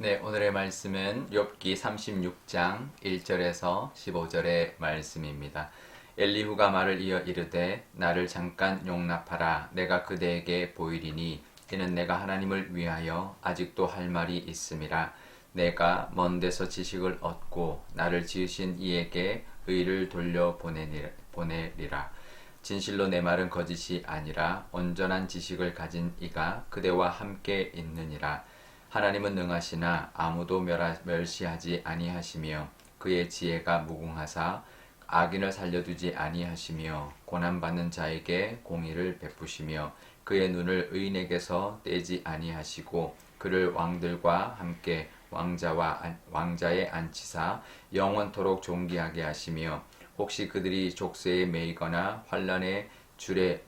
네, 오늘의 말씀은 욥기 36장 1절에서 15절의 말씀입니다. 엘리후가 말을 이어 이르되 나를 잠깐 용납하라. 내가 그대에게 보이리니 이는 내가 하나님을 위하여 아직도 할 말이 있음이라. 내가 먼 데서 지식을 얻고 나를 지으신 이에게 의를 돌려 보내리라. 진실로 내 말은 거짓이 아니라 온전한 지식을 가진 이가 그대와 함께 있느니라. 하나님은 능하시나 아무도 멸시하지 아니하시며 그의 지혜가 무궁하사 악인을 살려두지 아니하시며 고난받는 자에게 공의를 베푸시며 그의 눈을 의인에게서 떼지 아니하시고 그를 왕들과 함께 왕자에 앉히사 영원토록 존귀하게 하시며 혹시 그들이 족쇄에 매이거나 환란의 줄에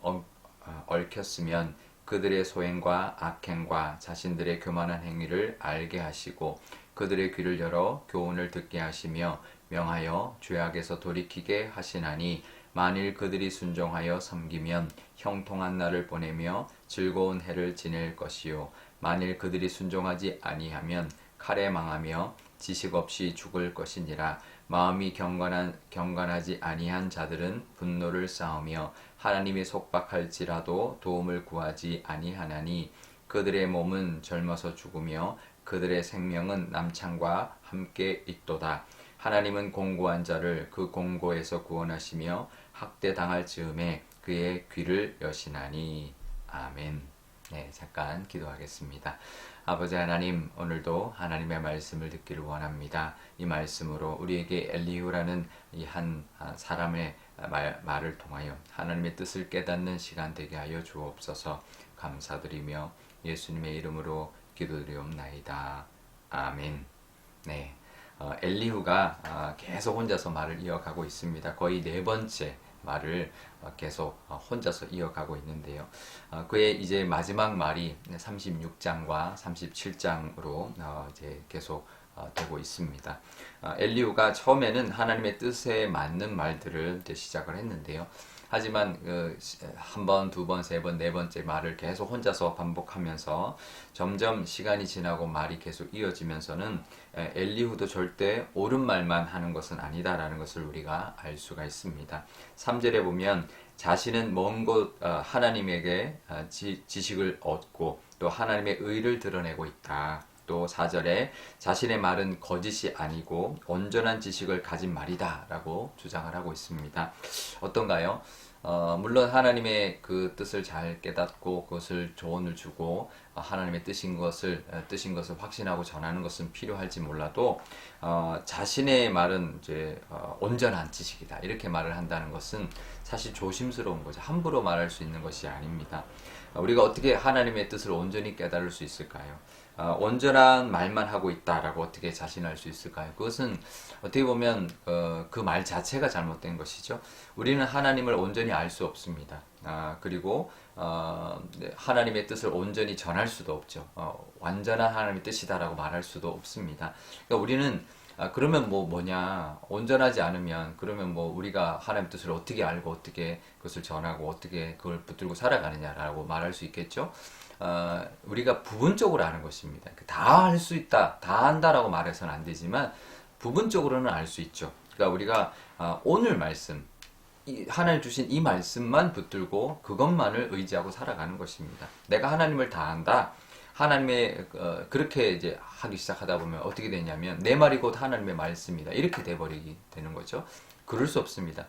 얽혔으면 그들의 소행과 악행과 자신들의 교만한 행위를 알게 하시고 그들의 귀를 열어 교훈을 듣게 하시며 명하여 죄악에서 돌이키게 하시나니 만일 그들이 순종하여 섬기면 형통한 날을 보내며 즐거운 해를 지낼 것이요 만일 그들이 순종하지 아니하면 칼에 망하며 지식 없이 죽을 것이니라. 마음이 경건하지 아니한 자들은 분노를 쌓으며 하나님이 속박할지라도 도움을 구하지 아니하나니 그들의 몸은 젊어서 죽으며 그들의 생명은 남창과 함께 있도다. 하나님은 공고한 자를 그 공고에서 구원하시며 학대당할 즈음에 그의 귀를 여시나니. 아멘. 네, 잠깐 기도하겠습니다. 아버지 하나님, 오늘도 하나님의 말씀을 듣기를 원합니다. 이 말씀으로 우리에게 엘리후라는 이 한 사람의 말을 통하여 하나님의 뜻을 깨닫는 시간 되게 하여 주옵소서. 감사드리며 예수님의 이름으로 기도드리옵나이다. 아멘. 네, 엘리후가 계속 혼자서 말을 이어가고 있습니다. 거의 네 번째 말을 계속 혼자서 이어가고 있는데요. 그의 이제 마지막 말이 36장과 37장으로 이제 계속 되고 있습니다. 엘리후가 처음에는 하나님의 뜻에 맞는 말들을 이제 시작을 했는데요. 하지만 한 번, 두 번, 세 번, 네 번째 말을 계속 혼자서 반복하면서 점점 시간이 지나고 말이 계속 이어지면서는 엘리후도 절대 옳은 말만 하는 것은 아니다라는 것을 우리가 알 수가 있습니다. 3절에 보면 자신은 먼 곳 하나님에게 지식을 얻고 또 하나님의 의를 드러내고 있다. 또 4절에 자신의 말은 거짓이 아니고 온전한 지식을 가진 말이다 라고 주장을 하고 있습니다. 어떤가요? 물론 하나님의 그 뜻을 잘 깨닫고 그것을 조언을 주고 하나님의 뜻인 것을 확신하고 전하는 것은 필요할지 몰라도 자신의 말은 이제 온전한 지식이다 이렇게 말을 한다는 것은 사실 조심스러운 거죠. 함부로 말할 수 있는 것이 아닙니다. 우리가 어떻게 하나님의 뜻을 온전히 깨달을 수 있을까요? 온전한 말만 하고 있다라고 어떻게 자신할 수 있을까요? 그것은 어떻게 보면 그 말 자체가 잘못된 것이죠. 우리는 하나님을 온전히 알 수 없습니다. 그리고 하나님의 뜻을 온전히 전할 수도 없죠. 완전한 하나님의 뜻이다라고 말할 수도 없습니다. 그러니까 우리는 그러면 뭐냐 온전하지 않으면 그러면 우리가 하나님의 뜻을 어떻게 알고 어떻게 그것을 전하고 어떻게 그걸 붙들고 살아가느냐라고 말할 수 있겠죠. 우리가 부분적으로 아는 것입니다. 다 할 수 있다, 다 한다라고 말해서는 안 되지만 부분적으로는 알 수 있죠. 그러니까 우리가 오늘 말씀, 하나님 주신 이 말씀만 붙들고 그것만을 의지하고 살아가는 것입니다. 내가 하나님을 다 안다. 하나님의 그렇게 이제 하기 시작하다 보면 어떻게 되냐면 내 말이 곧 하나님의 말씀이다. 이렇게 돼버리게 되는 거죠. 그럴 수 없습니다.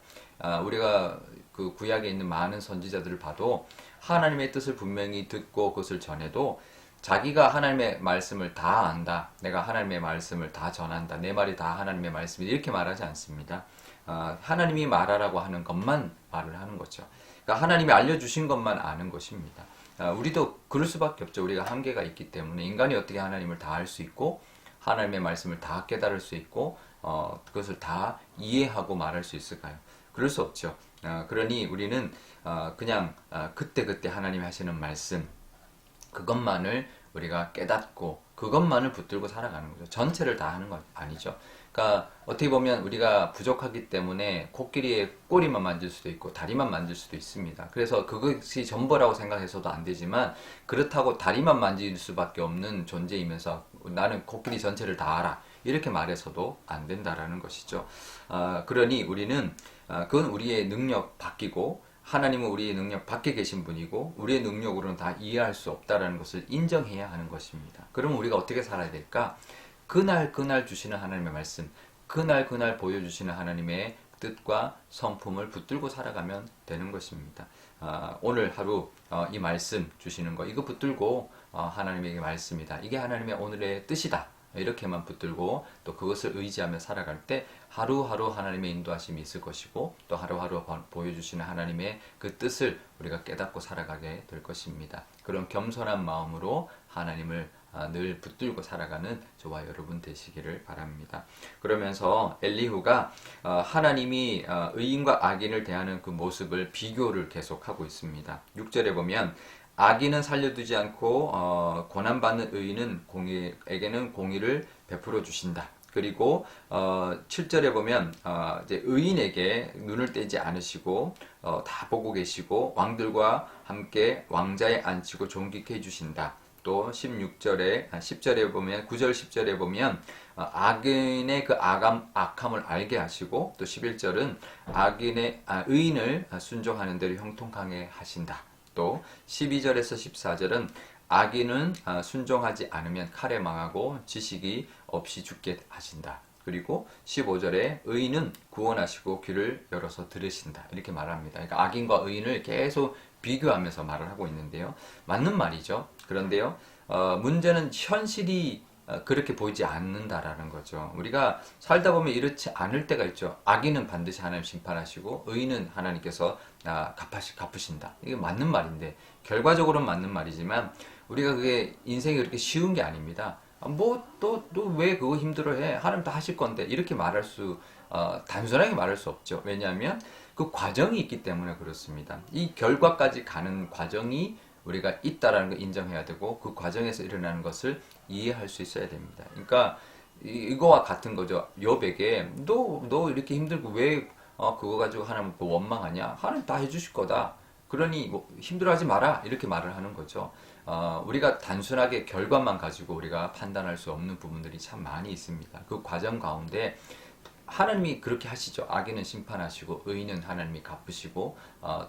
우리가 그 구약에 있는 많은 선지자들을 봐도 하나님의 뜻을 분명히 듣고 그것을 전해도 자기가 하나님의 말씀을 다 안다. 내가 하나님의 말씀을 다 전한다. 내 말이 다 하나님의 말씀이다. 이렇게 말하지 않습니다. 하나님이 말하라고 하는 것만 말을 하는 거죠. 그러니까 하나님이 알려주신 것만 아는 것입니다. 우리도 그럴 수밖에 없죠. 우리가 한계가 있기 때문에 인간이 어떻게 하나님을 다 알 수 있고 하나님의 말씀을 다 깨달을 수 있고 그것을 다 이해하고 말할 수 있을까요? 그럴 수 없죠. 그러니 우리는 그냥 그때그때 하나님이 하시는 말씀 그것만을 우리가 깨닫고 그것만을 붙들고 살아가는 거죠. 전체를 다 하는 건 아니죠. 그러니까 어떻게 보면 우리가 부족하기 때문에 코끼리의 꼬리만 만질 수도 있고 다리만 만질 수도 있습니다. 그래서 그것이 전부라고 생각해서도 안 되지만 그렇다고 다리만 만질 수밖에 없는 존재이면서 나는 코끼리 전체를 다 알아. 이렇게 말해서도 안 된다라는 것이죠. 그러니 우리는 그건 우리의 능력 바뀌고 하나님은 우리의 능력 밖에 계신 분이고 우리의 능력으로는 다 이해할 수 없다라는 것을 인정해야 하는 것입니다. 그럼 우리가 어떻게 살아야 될까? 그날 그날 주시는 하나님의 말씀, 그날 그날 보여주시는 하나님의 뜻과 성품을 붙들고 살아가면 되는 것입니다. 오늘 하루 이 말씀 주시는 거 이거 붙들고 하나님의 말씀이다. 이게 하나님의 오늘의 뜻이다. 이렇게만 붙들고 또 그것을 의지하며 살아갈 때 하루하루 하나님의 인도하심이 있을 것이고 또 하루하루 보여주시는 하나님의 그 뜻을 우리가 깨닫고 살아가게 될 것입니다. 그런 겸손한 마음으로 하나님을 늘 붙들고 살아가는 저와 여러분 되시기를 바랍니다. 그러면서 엘리후가 하나님이 의인과 악인을 대하는 그 모습을 비교를 계속하고 있습니다. 6절에 보면 악인은 살려두지 않고 고난받는 의인에게는 공의를 베풀어 주신다. 그리고 7절에 보면 이제 의인에게 눈을 떼지 않으시고 다 보고 계시고 왕들과 함께 왕자에 앉히고 존귀케 해주신다. 또 10절에 보면 9절 10절에 보면 악인의 그 악함을 알게 하시고 또 11절은 의인을 순종하는 대로 형통하게 하신다. 또 12절에서 14절은 악인은 순종하지 않으면 칼에 망하고 지식이 없이 죽게 하신다. 그리고 15절에 의인은 구원하시고 귀를 열어서 들으신다. 이렇게 말합니다. 그러니까 악인과 의인을 계속 비교하면서 말을 하고 있는데요. 맞는 말이죠. 그런데요. 문제는 현실이 그렇게 보이지 않는다라는 거죠. 우리가 살다 보면 이렇지 않을 때가 있죠. 악인은 반드시 하나님 심판하시고 의인은 하나님께서 갚으신다. 이게 맞는 말인데 결과적으로는 맞는 말이지만 우리가 그게 인생이 그렇게 쉬운 게 아닙니다. 뭐 또 왜 그거 힘들어해? 하나님 다 하실 건데 이렇게 말할 수 단순하게 말할 수 없죠. 왜냐하면 그 과정이 있기 때문에 그렇습니다. 이 결과까지 가는 과정이 우리가 있다라는 걸 인정해야 되고 그 과정에서 일어나는 것을 이해할 수 있어야 됩니다. 그러니까 이거와 같은 거죠. 욥에게 너 이렇게 힘들고 왜 그거 가지고 하나님 원망하냐? 하나님 다 해주실 거다. 그러니 뭐 힘들어하지 마라 이렇게 말을 하는 거죠. 우리가 단순하게 결과만 가지고 우리가 판단할 수 없는 부분들이 참 많이 있습니다. 그 과정 가운데 하나님이 그렇게 하시죠. 악인은 심판하시고 의인은 하나님이 갚으시고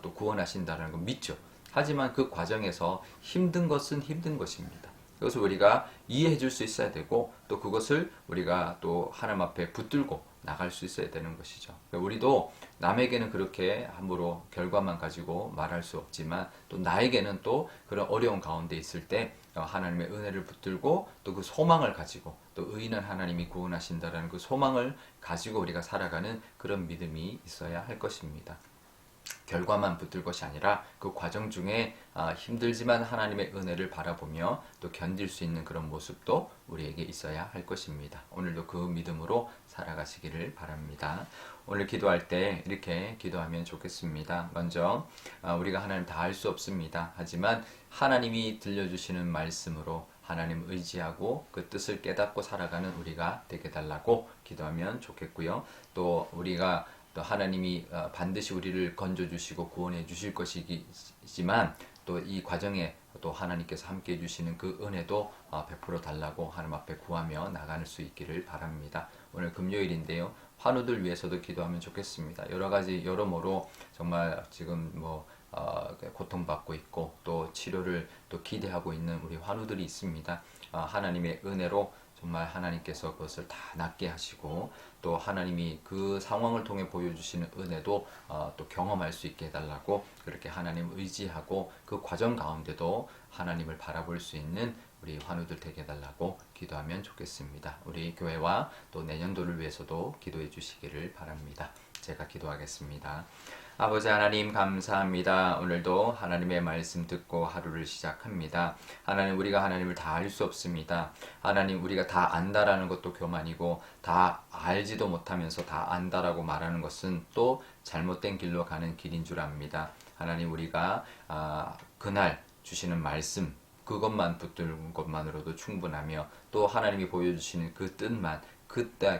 또 구원하신다는 걸 믿죠. 하지만 그 과정에서 힘든 것은 힘든 것입니다. 그것을 우리가 이해해 줄 수 있어야 되고 또 그것을 우리가 또 하나님 앞에 붙들고 나갈 수 있어야 되는 것이죠. 우리도 남에게는 그렇게 함부로 결과만 가지고 말할 수 없지만 또 나에게는 또 그런 어려운 가운데 있을 때 하나님의 은혜를 붙들고 또 그 소망을 가지고 또 의인은 하나님이 구원하신다라는 그 소망을 가지고 우리가 살아가는 그런 믿음이 있어야 할 것입니다. 결과만 붙들 것이 아니라 그 과정 중에 힘들지만 하나님의 은혜를 바라보며 또 견딜 수 있는 그런 모습도 우리에게 있어야 할 것입니다. 오늘도 그 믿음으로 살아가시기를 바랍니다. 오늘 기도할 때 이렇게 기도하면 좋겠습니다. 먼저 우리가 하나님 다 알 수 없습니다. 하지만 하나님이 들려주시는 말씀으로 하나님 의지하고 그 뜻을 깨닫고 살아가는 우리가 되게 달라고 기도하면 좋겠고요. 또 우리가 또 하나님이 반드시 우리를 건져주시고 구원해 주실 것이지만 또 이 과정에 또 하나님께서 함께 해주시는 그 은혜도 베풀어 달라고 하나님 앞에 구하며 나갈 수 있기를 바랍니다. 오늘 금요일인데요. 환우들 위해서도 기도하면 좋겠습니다. 여러 가지 여러모로 정말 지금 고통받고 있고 또 치료를 또 기대하고 있는 우리 환우들이 있습니다. 하나님의 은혜로 정말 하나님께서 그것을 다 낫게 하시고 또 하나님이 그 상황을 통해 보여주시는 은혜도 또 경험할 수 있게 해달라고 그렇게 하나님 의지하고 그 과정 가운데도 하나님을 바라볼 수 있는 우리 환우들 되게 해달라고 기도하면 좋겠습니다. 우리 교회와 또 내년도를 위해서도 기도해 주시기를 바랍니다. 제가 기도하겠습니다. 아버지 하나님 감사합니다. 오늘도 하나님의 말씀 듣고 하루를 시작합니다. 하나님 우리가 하나님을 다 알 수 없습니다. 하나님 우리가 다 안다라는 것도 교만이고 다 알지도 못하면서 다 안다라고 말하는 것은 또 잘못된 길로 가는 길인 줄 압니다. 하나님 우리가 그날 주시는 말씀 그것만 붙드는 것만으로도 충분하며 또 하나님이 보여주시는 그 뜻만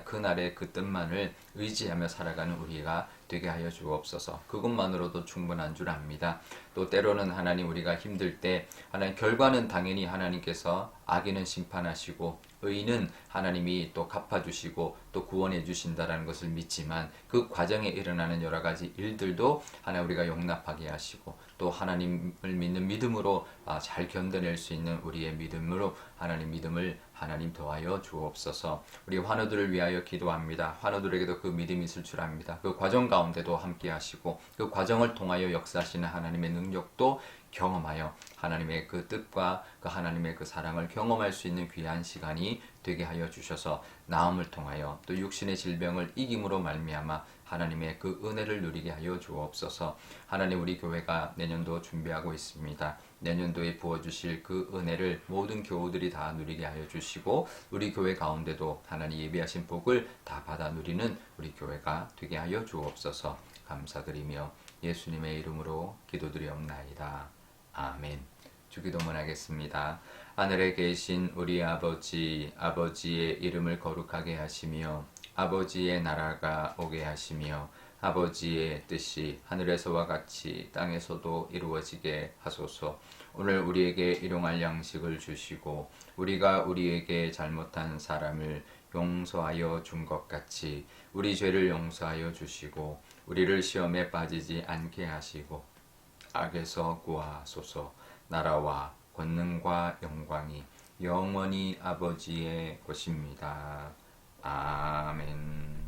그날의 그 뜻만을 의지하며 살아가는 우리가 되게 하여 주옵소서. 그것만으로도 충분한 줄 압니다. 또 때로는 하나님 우리가 힘들 때 하나님 결과는 당연히 하나님께서 악인은 심판하시고 의인은 하나님이 또 갚아주시고 또 구원해 주신다라는 것을 믿지만 그 과정에 일어나는 여러 가지 일들도 하나님 우리가 용납하게 하시고 또 하나님을 믿는 믿음으로 잘 견뎌낼 수 있는 우리의 믿음으로 하나님 믿음을 하나님 더하여 주옵소서. 우리 환우들을 위하여 기도합니다. 환우들에게도 그 믿음이 있을 줄 압니다. 그 과정 가운데도 함께 하시고 그 과정을 통하여 역사하시는 하나님의 능력도 경험하여 하나님의 그 뜻과 그 하나님의 그 사랑을 경험할 수 있는 귀한 시간이 되게 하여 주셔서 나음을 통하여 또 육신의 질병을 이김으로 말미암아 하나님의 그 은혜를 누리게 하여 주옵소서. 하나님 우리 교회가 내년도 준비하고 있습니다. 내년도에 부어주실 그 은혜를 모든 교우들이 다 누리게 하여 주시고 우리 교회 가운데도 하나님 예비하신 복을 다 받아 누리는 우리 교회가 되게 하여 주옵소서. 감사드리며 예수님의 이름으로 기도드리옵나이다. 아멘. 주기도문 하겠습니다. 하늘에 계신 우리 아버지, 아버지의 이름을 거룩하게 하시며 아버지의 나라가 오게 하시며 아버지의 뜻이 하늘에서와 같이 땅에서도 이루어지게 하소서. 오늘 우리에게 일용할 양식을 주시고 우리가 우리에게 잘못한 사람을 용서하여 준 것 같이 우리 죄를 용서하여 주시고 우리를 시험에 빠지지 않게 하시고 악에서 구하소서. 나라와 권능과 영광이 영원히 아버지의 것입니다. 아멘.